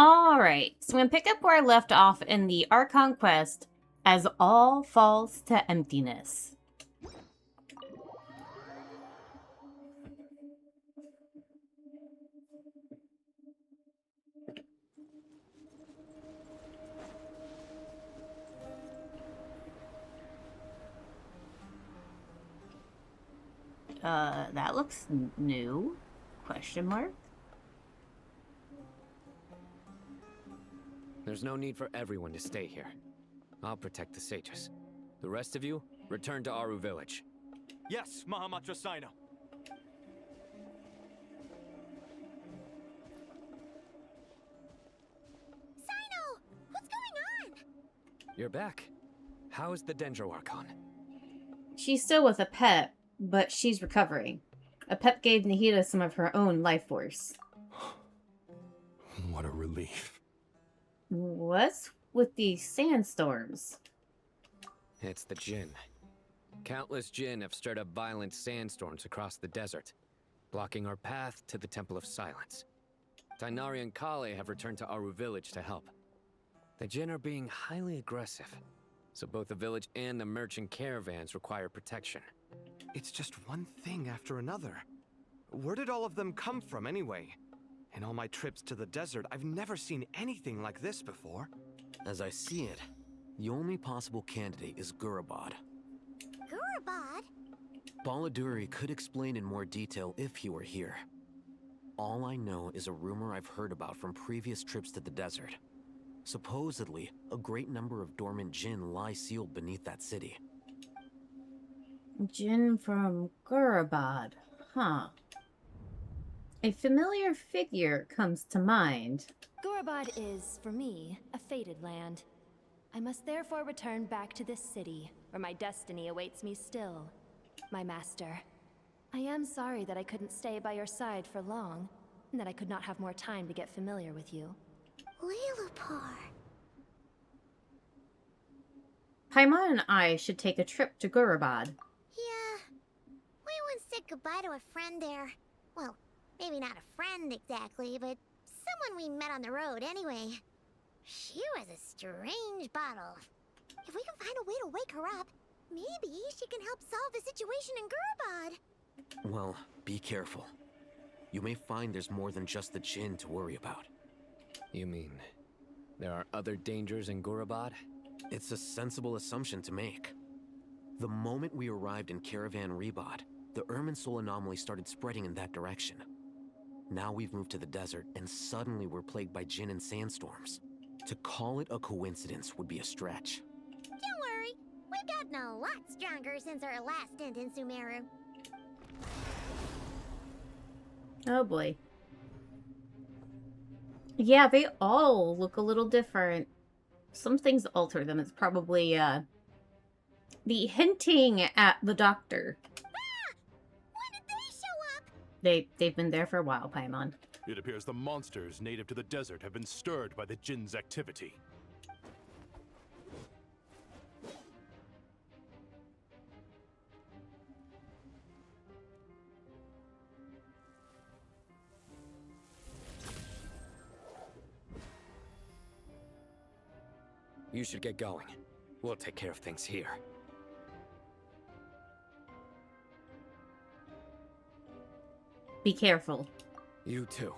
Alright, so I'm gonna pick up where I left off in the Archon quest as all falls to emptiness. That looks new? Question mark? There's no need for everyone to stay here. I'll protect the sages. The rest of you, return to Aru village. Yes, Mahamatra Sino. Sino! What's going on? You're back. How's the Dendro Archon? She's still with a pet, but she's recovering. A pet gave Nahida some of her own life force. What a relief. What's with these sandstorms? It's the Jinn. Countless Jinn have stirred up violent sandstorms across the desert, blocking our path to the Temple of Silence. Tainari and Kale have returned to Aru village to help. The Jinn are being highly aggressive, so both the village and the merchant caravans require protection. It's just one thing after another. Where did all of them come from anyway? In all my trips to the desert, I've never seen anything like this before. As I see it, the only possible candidate is Gurabad. Gurabad? Baladuri could explain in more detail if he were here. All I know is a rumor I've heard about from previous trips to the desert. Supposedly, a great number of dormant Jinn lie sealed beneath that city. Jinn from Gurabad, huh? A familiar figure comes to mind. Gurabad is, for me, a fated land. I must therefore return back to this city, where my destiny awaits me still. My master. I am sorry that I couldn't stay by your side for long, and that I could not have more time to get familiar with you. Lilipar. Paimon and I should take a trip to Gurabad. Yeah. We once said goodbye to a friend there. Well, maybe not a friend exactly, but someone we met on the road anyway. She was a strange bottle. If we can find a way to wake her up, maybe she can help solve the situation in Gurabad. Well, be careful. You may find there's more than just the Jinn to worry about. You mean, there are other dangers in Gurabad? It's a sensible assumption to make. The moment we arrived in Caravan Rebad, the Irminsul anomaly started spreading in that direction. Now we've moved to the desert, and suddenly we're plagued by Jinn and sandstorms. To call it a coincidence would be a stretch. Don't worry, we've gotten a lot stronger since our last stint in Sumeru. Oh boy. Yeah, they all look a little different. Some things alter them. It's probably, the hinting at the doctor. Ah! When did they show up? They've been there for a while, Paimon. It appears the monsters native to the desert have been stirred by the Jinn's activity. You should get going. We'll take care of things here. Be careful. You too.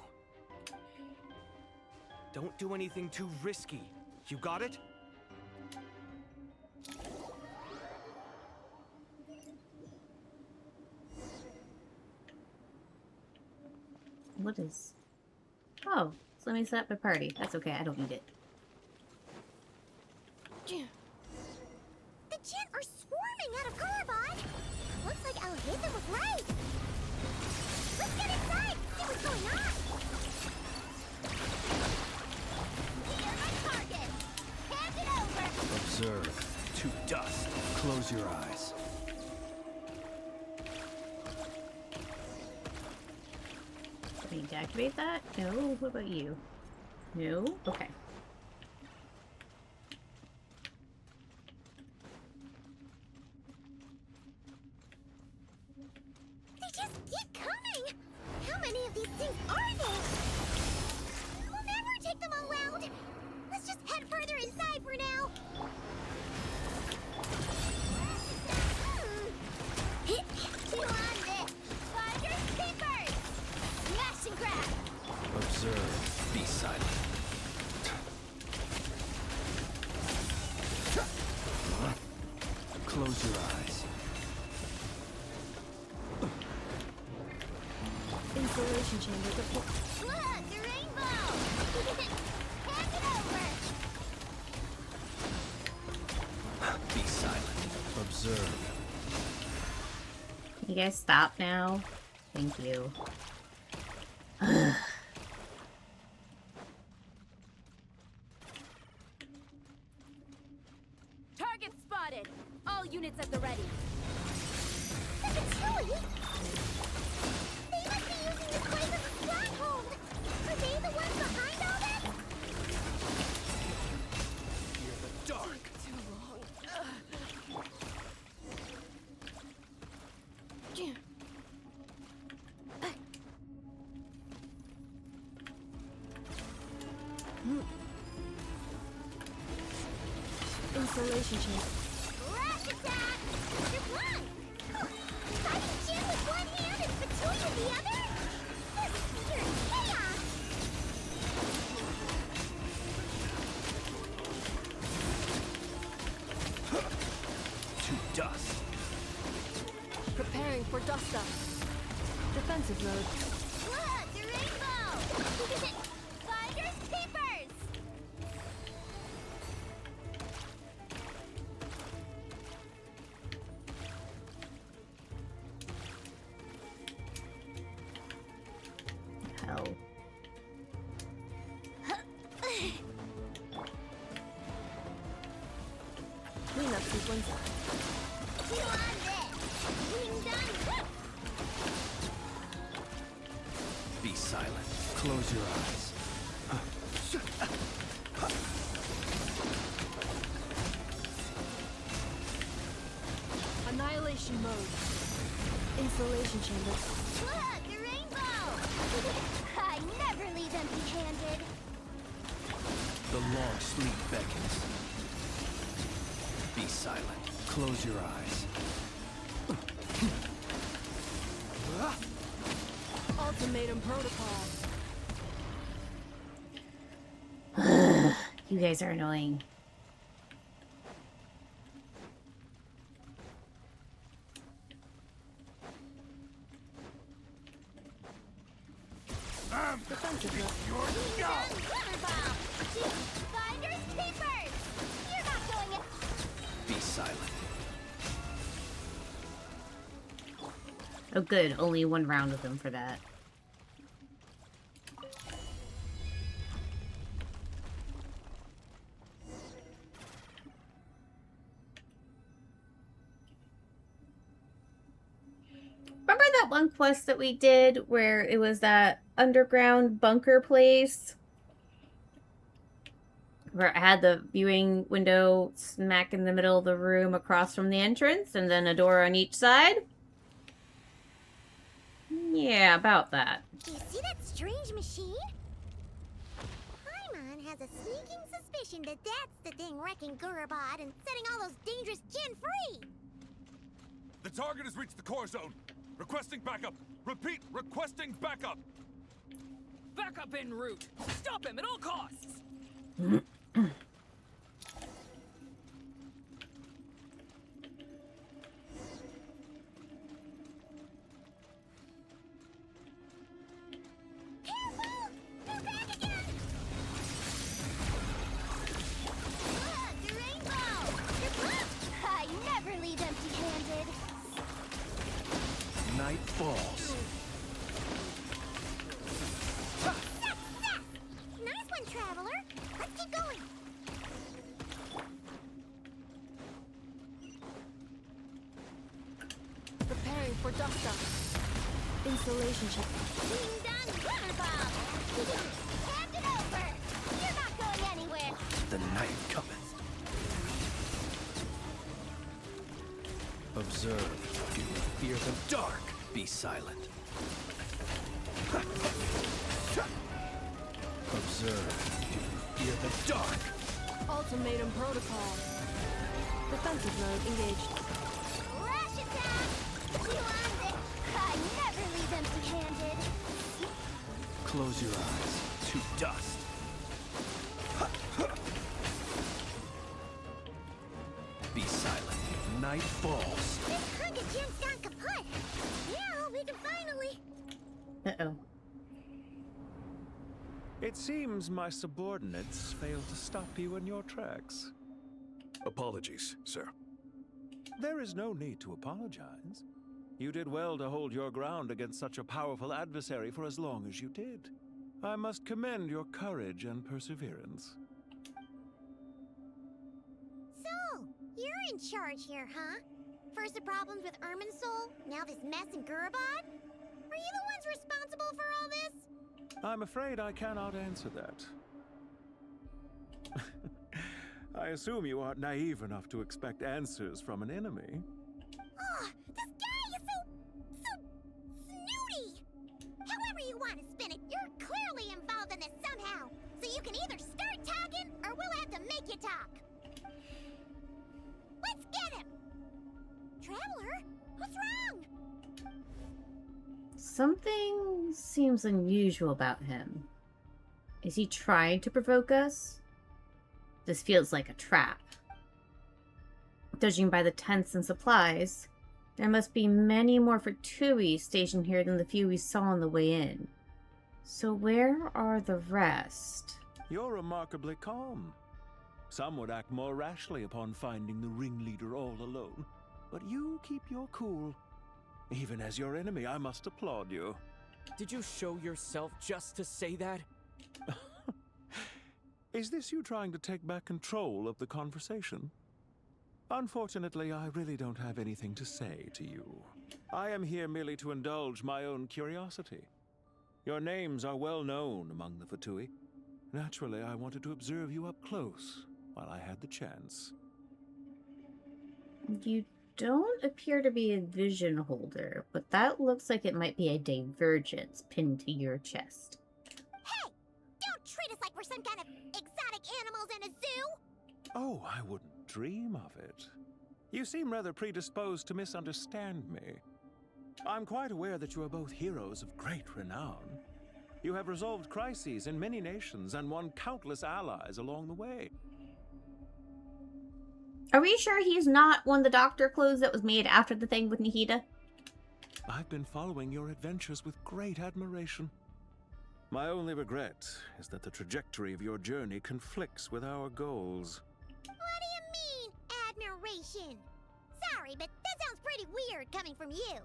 Don't do anything too risky. You got it? What is... Oh, so let me set up a party. That's okay, I don't need it. The Jinn are swarming out of Gurabad! Looks like Alhazen was right! Let's get inside! See what's going on! You're my target! Hand it over! Observe. To dust. Close your eyes. Do we need to activate that? No? What about you? No? Okay. They just keep coming! How many of these things are there? We'll never take them all out! Be silent. Close your eyes. Installation chamber deployed. Look, the rainbow! Hand it over! Be silent. Observe. You guys stop now? Thank you. Target spotted! All units at the ready. Steadily? They must be using this place as a stronghold! Are they the ones behind all this? Fear the dark. Too long. Installation chamber. Rush attack! Just one! Fighting Jin with one hand and Fatui with the other? This is pure chaos! To dust. Preparing for dust up. Defensive mode. Look, the rainbow! Finders keepers! Hell. Cleanup sequence. You on this! Being done! Be silent. Close your eyes. Annihilation mode. Installation chamber. Look, the rainbow! I never leave empty-handed! The long sleep beckons. Be silent. Close your eyes. Ultimatum protocol. You guys are annoying. Defensive mode. Being done! Rubber bomb! Finders keepers! You're not going in! Be silent. Oh good, only one round with them for that. Remember that one quest that we did where it was that underground bunker place? Where it had the viewing window smack in the middle of the room across from the entrance and then a door on each side? Yeah, about that. Do you see that strange machine? Paimon has a sneaking suspicion that that's the thing wrecking Gurabad and setting all those dangerous Jinn free! The target has reached the core zone. Requesting backup. Repeat, requesting backup. Backup en route! Stop him at all costs! Careful! They're back again! Look, the rainbow! They're pumped! I never leave empty-handed! Night falls. Success! Nice one, Traveler! Let's keep going! Preparing for dust up. Installation chamber. Being done, rubber bomb! Hand it over! You're not going anywhere! The night cometh. Observe. Do you fear the dark? Be silent. Observe. Do you fear the dark? Ultimatum protocol. Defensive mode engaged. Rush attack! You on it! I never leave empty-handed! Close your eyes. to dust. Be silent. Night falls. This hunk of gen's gone kaput. Now we can finally... Uh-oh. It seems my subordinates failed to stop you in your tracks. Apologies, sir. There is no need to apologize. You did well to hold your ground against such a powerful adversary for as long as you did. I must commend your courage and perseverance. So, you're in charge here, huh? First the problems with Irminsul, now this mess in Gurabad? Are you the ones responsible for all this? I'm afraid I cannot answer that. I assume you aren't naive enough to expect answers from an enemy. Oh, this guy is so snooty! However you want to spin it, you're clearly involved in this somehow. So you can either start talking, or we'll have to make you talk. Let's get him! Traveler, what's wrong? Something seems unusual about him. Is he trying to provoke us? This feels like a trap. Judging by the tents and supplies, there must be many more Fatui stationed here than the few we saw on the way in. So where are the rest? You're remarkably calm. Some would act more rashly upon finding the ringleader all alone. But you keep your cool. Even as your enemy, I must applaud you. Did you show yourself just to say that? Is this you trying to take back control of the conversation? Unfortunately, I really don't have anything to say to you. I am here merely to indulge my own curiosity. Your names are well known among the Fatui. Naturally, I wanted to observe you up close while I had the chance. You don't appear to be a vision holder, but that looks like it might be a divergence pinned to your chest. Hey! Don't treat us like we're some kind of exotic animals in a zoo! Oh, I wouldn't dream of it. You seem rather predisposed to misunderstand me. I'm quite aware that you are both heroes of great renown. You have resolved crises in many nations and won countless allies along the way. Are we sure he's not one of the doctor clothes that was made after the thing with Nihida? I've been following your adventures with great admiration. My only regret is that the trajectory of your journey conflicts with our goals. What do you mean, admiration? Sorry, but that sounds pretty weird coming from you.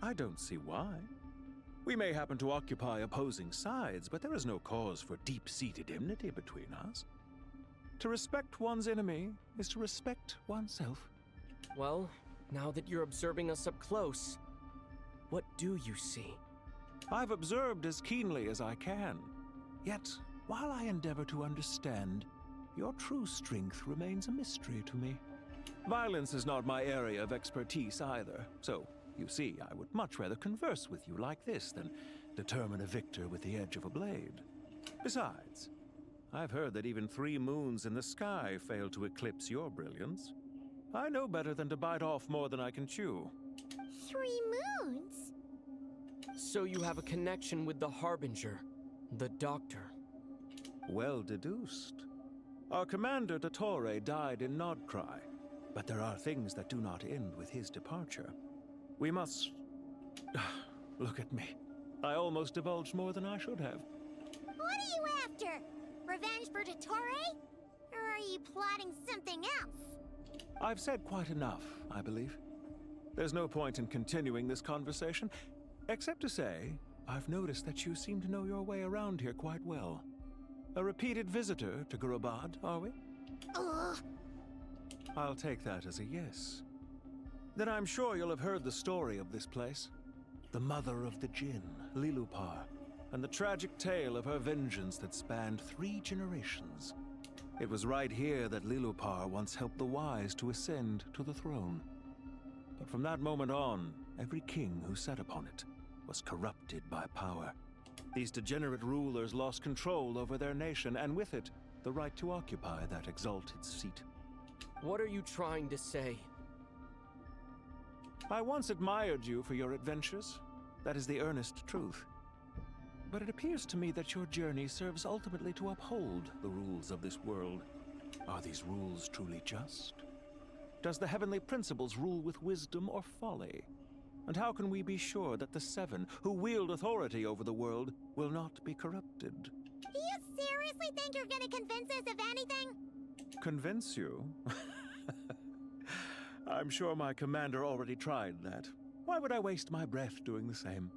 I don't see why. We may happen to occupy opposing sides, but there is no cause for deep-seated enmity between us. To respect one's enemy is to respect oneself. Well, now that you're observing us up close, what do you see? I've observed as keenly as I can. Yet, while I endeavor to understand, your true strength remains a mystery to me. Violence is not my area of expertise either, so, you see, I would much rather converse with you like this than determine a victor with the edge of a blade. Besides, I've heard that even 3 moons in the sky fail to eclipse your brilliance. I know better than to bite off more than I can chew. 3 moons? So you have a connection with the Harbinger, the Doctor. Well deduced. Our commander, Dottore, died in Nodcry, but there are things that do not end with his departure. We must... Look at me. I almost divulged more than I should have. What are you after? Revenge for Dottore? Or are you plotting something else? I've said quite enough, I believe. There's no point in continuing this conversation, except to say, I've noticed that you seem to know your way around here quite well. A repeated visitor to Gurabad, are we? Ugh. I'll take that as a yes. Then I'm sure you'll have heard the story of this place. The mother of the Jinn, Lilupar, and the tragic tale of her vengeance that spanned 3 generations. It was right here that Lilupar once helped the wise to ascend to the throne. But from that moment on, every king who sat upon it was corrupted by power. These degenerate rulers lost control over their nation, and with it, the right to occupy that exalted seat. What are you trying to say? I once admired you for your adventures. That is the earnest truth. but it appears to me that your journey serves ultimately to uphold the rules of this world. Are these rules truly just? Does the heavenly principles rule with wisdom or folly? And how can we be sure that the Seven, who wield authority over the world, will not be corrupted? Do you seriously think you're gonna convince us of anything? Convince you? I'm sure my commander already tried that. Why would I waste my breath doing the same?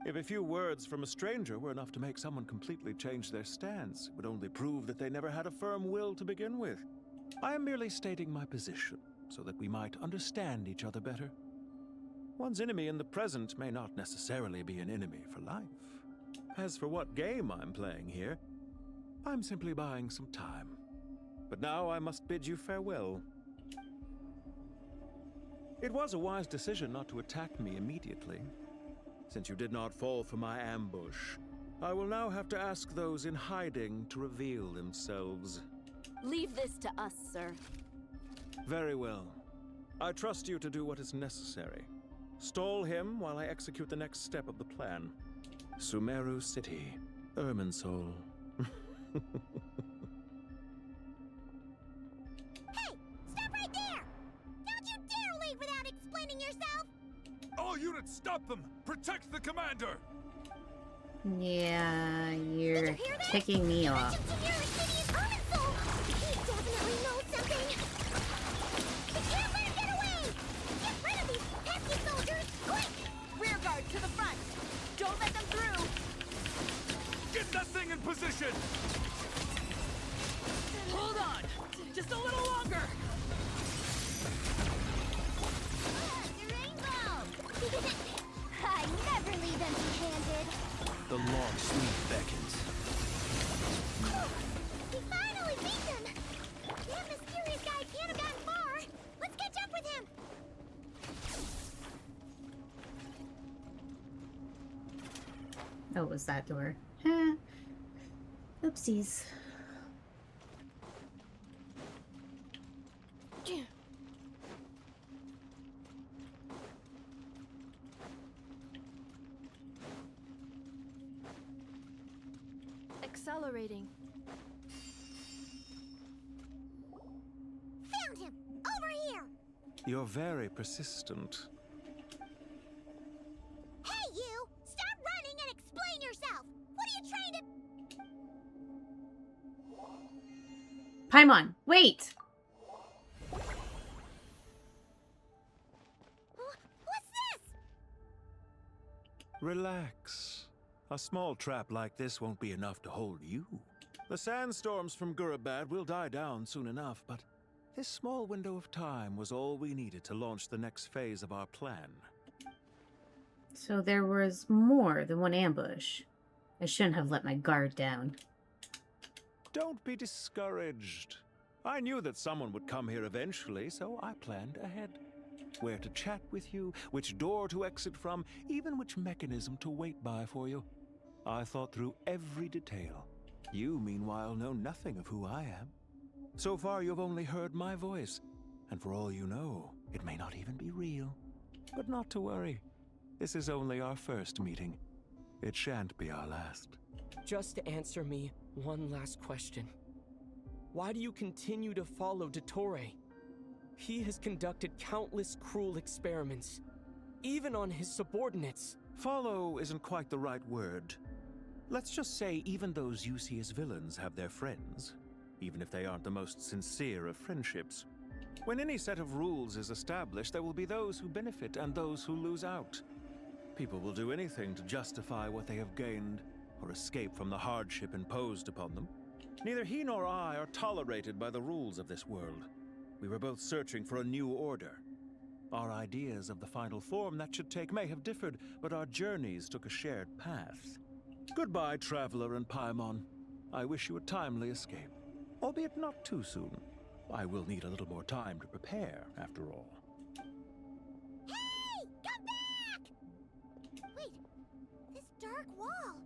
If a few words from a stranger were enough to make someone completely change their stance, it would only prove that they never had a firm will to begin with. I am merely stating my position, so that we might understand each other better. One's enemy in the present may not necessarily be an enemy for life. As for what game I'm playing here, I'm simply buying some time. But now I must bid you farewell. It was a wise decision not to attack me immediately. Since you did not fall for my ambush, I will now have to ask those in hiding to reveal themselves. Leave this to us, sir. Very well. I trust you to do what is necessary. Stall him while I execute the next step of the plan. Sumeru City, Irminsul. Hey! Stop right there! Don't you dare leave without explaining yourself! All units, stop them! Protect the commander! Yeah, you're ticking me off. Steadily knows something! We can't let him get away! Get rid of these pesky soldiers, quick! Rear guard to the front. Don't let them through. Get that thing in position! Hold on! Just a little longer! The rainbow! I never leave empty-handed! The long sleep beckons. He finally beat them! That mysterious guy can't have gotten far! Let's catch up with him! Oh, it was that door. Huh. Oopsies. Accelerating. Found him! Over here! You're very persistent. Hey, you! Stop running and explain yourself! What are you trying to... Paimon, wait! What's this? Relax. A small trap like this won't be enough to hold you. The sandstorms from Gurabad will die down soon enough, but this small window of time was all we needed to launch the next phase of our plan. So there was more than one ambush. I shouldn't have let my guard down. Don't be discouraged. I knew that someone would come here eventually, so I planned ahead. Where to chat with you, which door to exit from, even which mechanism to wait by for you. I thought through every detail. You, meanwhile, know nothing of who I am. So far, you've only heard my voice, and for all you know, it may not even be real. But not to worry. This is only our first meeting. It shan't be our last. Just answer me one last question. Why do you continue to follow Dottore? He has conducted countless cruel experiments, even on his subordinates. Follow isn't quite the right word. Let's just say even those you see as villains have their friends, even if they aren't the most sincere of friendships. When any set of rules is established, there will be those who benefit and those who lose out. People will do anything to justify what they have gained, or escape from the hardship imposed upon them. Neither he nor I are tolerated by the rules of this world. We were both searching for a new order. Our ideas of the final form that should take may have differed, but our journeys took a shared path. Goodbye, Traveler and Paimon. I wish you a timely escape, albeit not too soon. I will need a little more time to prepare, after all. Hey! Come back! Wait, this dark wall.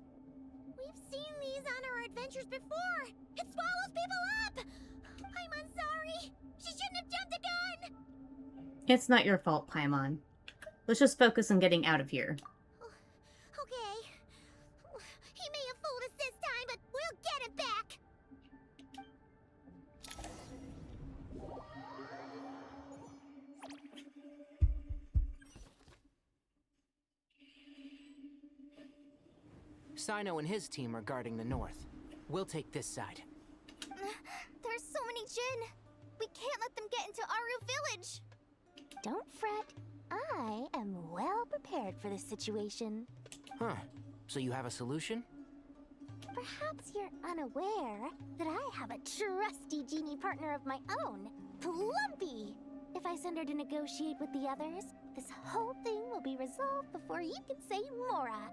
We've seen these on our adventures before. It swallows people up! I'm sorry. She shouldn't have jumped the gun! It's not your fault, Paimon. Let's just focus on getting out of here. Okay. He Sino and his team are guarding the north. We'll take this side. There's so many Jinn. We can't let them get into Aru Village. Don't fret. I am well prepared for this situation. Huh. So you have a solution? Perhaps you're unaware that I have a trusty genie partner of my own, Plumpy. If I send her to negotiate with the others, this whole thing will be resolved before you can say Mora.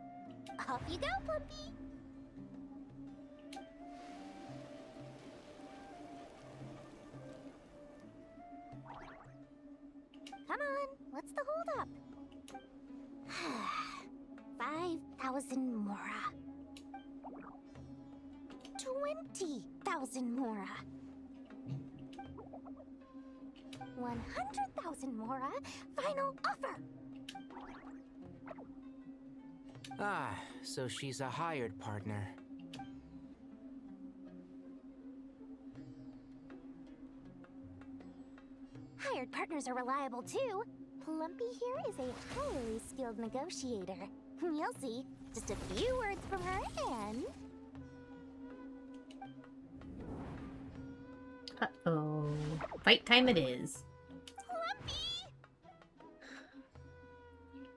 Off you go, Plumpy. Come on, what's the holdup? 5,000 Mora. 20,000 Mora. 100,000 Mora. Final offer. Ah, so she's a hired partner. Hired partners are reliable too. Plumpy here is a highly skilled negotiator. You'll see. Just a few words from her and... Uh-oh. Fight time it is. Plumpy!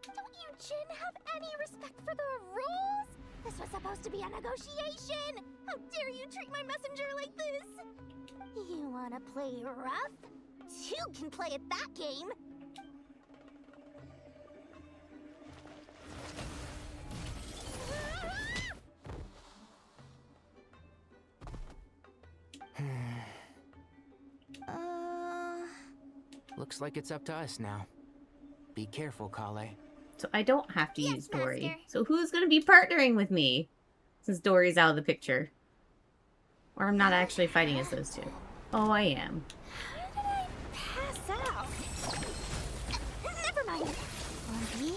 Don't you Jinn have any respect for the rules? This was supposed to be a negotiation! How dare you treat my messenger like this? You wanna play rough? Two can play at that game! Looks like it's up to us now. Be careful, Kale. So I don't have to use Dory. Master. So who's going to be partnering with me? Since Dory's out of the picture. Or I'm not actually fighting as those two. Oh, I am. How did I pass out? Never mind. Plumpy,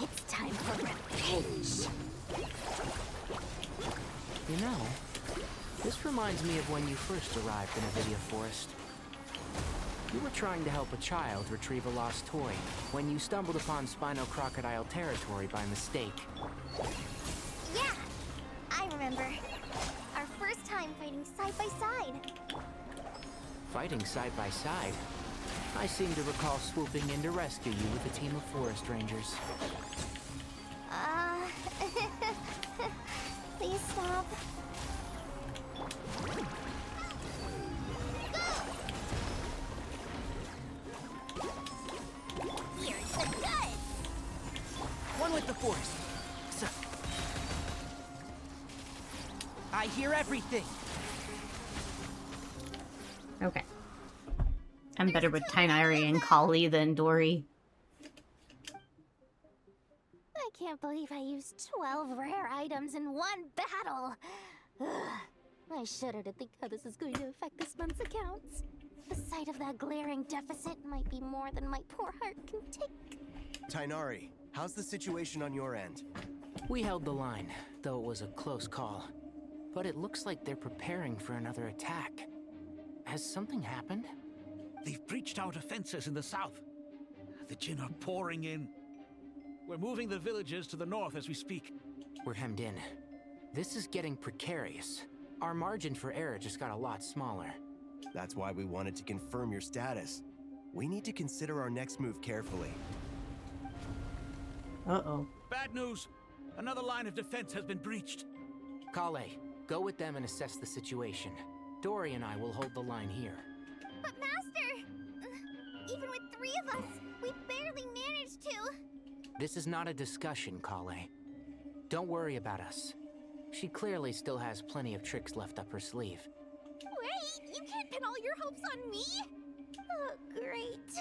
it's time for revenge. You know, this reminds me of when you first arrived in Avidia Forest. You were trying to help a child retrieve a lost toy when you stumbled upon Spino Crocodile territory by mistake. Yeah, I remember. Our first time fighting side by side. Fighting side by side? I seem to recall swooping in to rescue you with a team of forest rangers. Please stop. Here's the good. One with the force. So... I hear everything. Okay. I'm better with Tainari and Kali than Dory. I can't believe I used 12 rare items in one battle. Ugh. I shudder to think how this is going to affect this month's accounts. The sight of that glaring deficit might be more than my poor heart can take. Tainari, how's the situation on your end? We held the line, though it was a close call. But it looks like they're preparing for another attack. Has something happened? They've breached our defenses in the south. The Jinn are pouring in. We're moving the villagers to the north as we speak. We're hemmed in. This is getting precarious. Our margin for error just got a lot smaller. That's why we wanted to confirm your status. We need to consider our next move carefully. Uh-oh. Bad news! Another line of defense has been breached. Kale, go with them and assess the situation. Dory and I will hold the line here. But Master! Even with 3 of us, we barely managed to. This is not a discussion, Kale. Don't worry about us. She clearly still has plenty of tricks left up her sleeve. Wait, you can't pin all your hopes on me? Oh, great.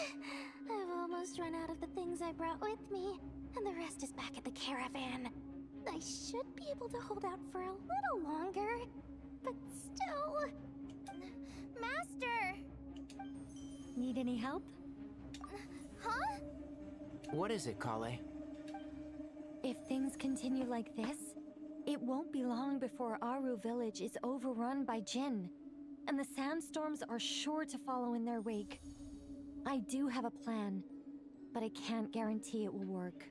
I've almost run out of the things I brought with me, and the rest is back at the caravan. I should be able to hold out for a little longer, but still... Master! Need any help? Huh? What is it, Kale? If things continue like this, it won't be long before Aru village is overrun by Jinn, and the sandstorms are sure to follow in their wake. I do have a plan, but I can't guarantee it will work.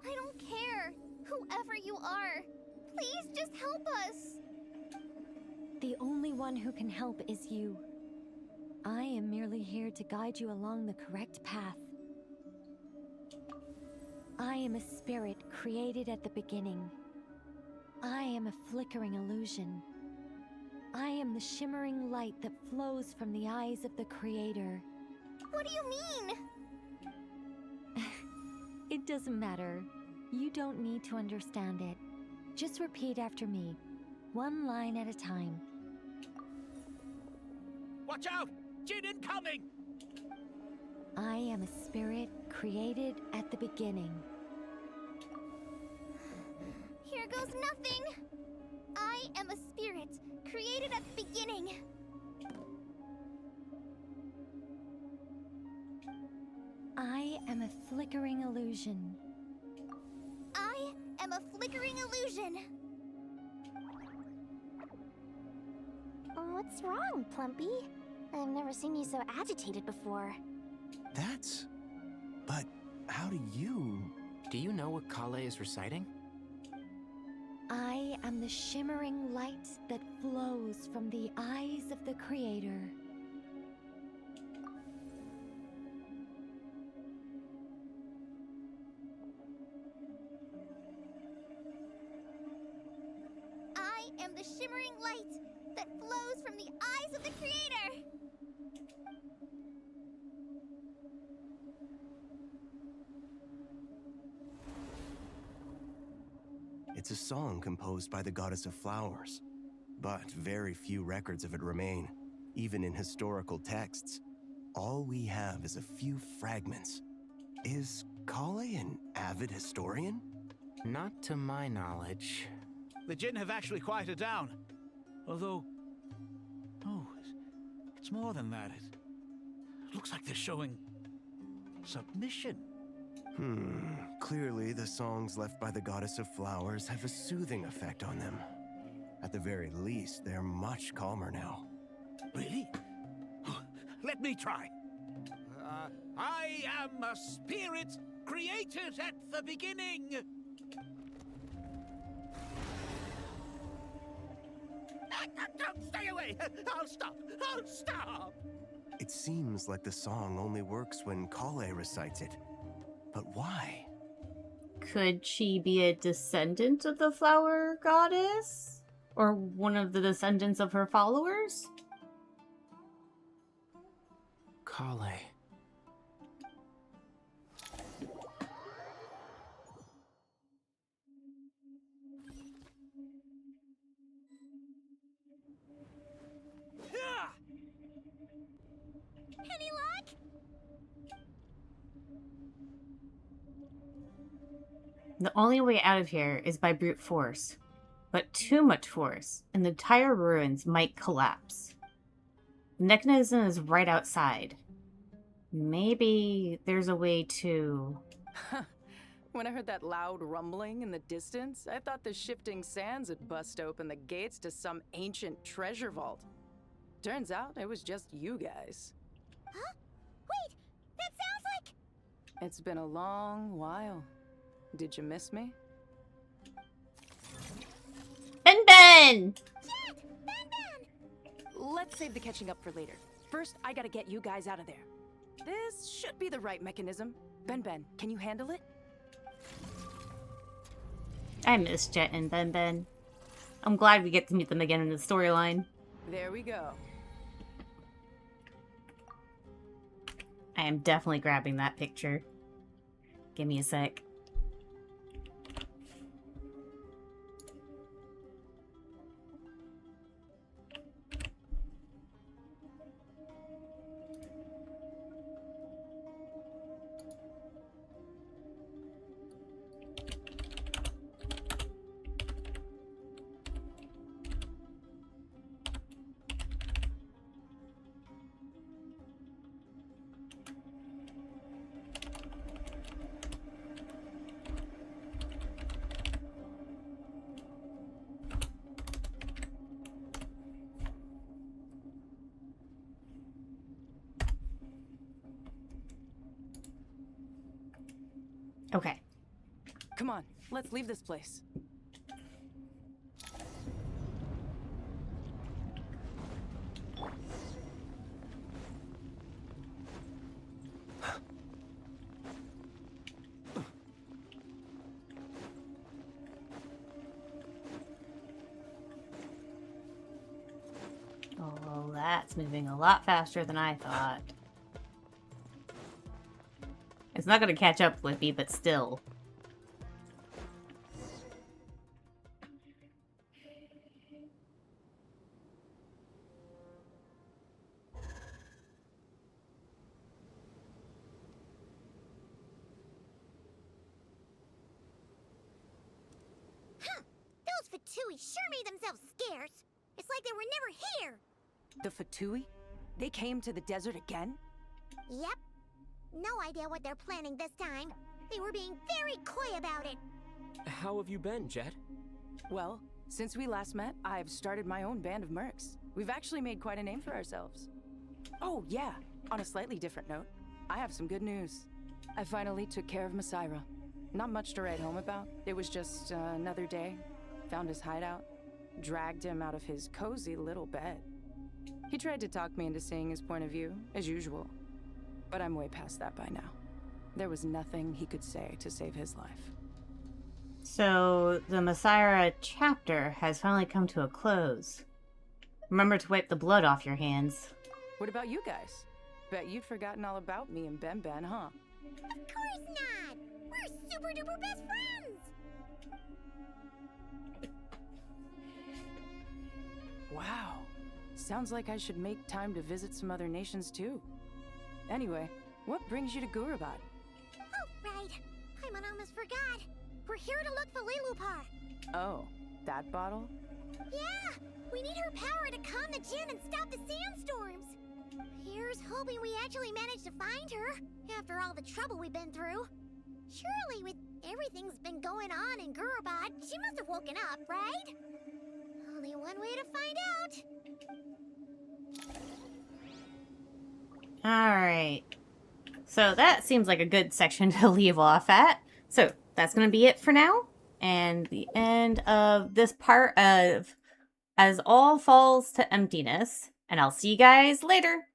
I don't care. Whoever you are, please just help us. The only one who can help is you. I am merely here to guide you along the correct path. I am a spirit created at the beginning. I am a flickering illusion. I am the shimmering light that flows from the eyes of the Creator. What do you mean? It doesn't matter. You don't need to understand it. Just repeat after me, one line at a time. Watch out! Jin incoming! I am a spirit created at the beginning. Here goes nothing. I am a spirit created at the beginning. I am a flickering illusion. I am a flickering illusion. What's wrong, Plumpy? I've never seen you so agitated before. But how do you... Do you know what Kale is reciting? I am the shimmering light that flows from the eyes of the Creator. I am the shimmering light that flows from the eyes of the Creator. It's a song composed by the goddess of flowers, but very few records of it remain, even in historical texts. All we have is a few fragments. Is Kale an avid historian? Not to my knowledge. The Jinn have actually quieted down. Although... Oh, it's more than that. It looks like they're showing... submission. Clearly the songs left by the goddess of flowers have a soothing effect on them. At the very least, they're much calmer now. Really? Let me try. I am a spirit created at the beginning. Don't stay away! I'll stop! I'll stop! It seems like the song only works when Kale recites it. But why? Could she be a descendant of the flower goddess? Or one of the descendants of her followers? Kale. Any luck? The only way out of here is by brute force. But too much force, and the entire ruins might collapse. The mechanism is right outside. Maybe there's a way to... When I heard that loud rumbling in the distance, I thought the shifting sands had bust open the gates to some ancient treasure vault. Turns out it was just you guys. Huh? Wait, that sounds like... It's been a long while. Did you miss me? Ben! Jet! Ben! Let's save the catching up for later. First, I gotta get you guys out of there. This should be the right mechanism. Ben, can you handle it? I miss Jet and Ben. I'm glad we get to meet them again in the storyline. There we go. I am definitely grabbing that picture. Give me a sec. Okay. Come on, let's leave this place. Oh, well, that's moving a lot faster than I thought. It's not going to catch up with me, but still. Huh! Those Fatui sure made themselves scarce. It's like they were never here. The Fatui? They came to the desert again? Yep. No idea what they're planning this time. They were being very coy about it. How have you been, Jet? Well, since we last met, I've started my own band of mercs. We've actually made quite a name for ourselves. Oh, yeah. On a slightly different note, I have some good news. I finally took care of Messiah. Not much to write home about. It was just another day. Found his hideout. Dragged him out of his cozy little bed. He tried to talk me into seeing his point of view, as usual. But I'm way past that by now. There was nothing he could say to save his life. So, the Messiah chapter has finally come to a close. Remember to wipe the blood off your hands. What about you guys? Bet you'd forgotten all about me and Ben, huh? Of course not! We're super duper best friends! Wow. Sounds like I should make time to visit some other nations too. Anyway, what brings you to Gurabad? Oh, right. I almost forgot. We're here to look for Lilupar. Oh, that bottle? Yeah! We need her power to calm the Jinn and stop the sandstorms. Here's hoping we actually manage to find her, after all the trouble we've been through. Surely, with everything's been going on in Gurabad, she must have woken up, right? Only one way to find out. Alright. So that seems like a good section to leave off at. So that's going to be it for now. And the end of this part of As All Falls to Emptiness. And I'll see you guys later.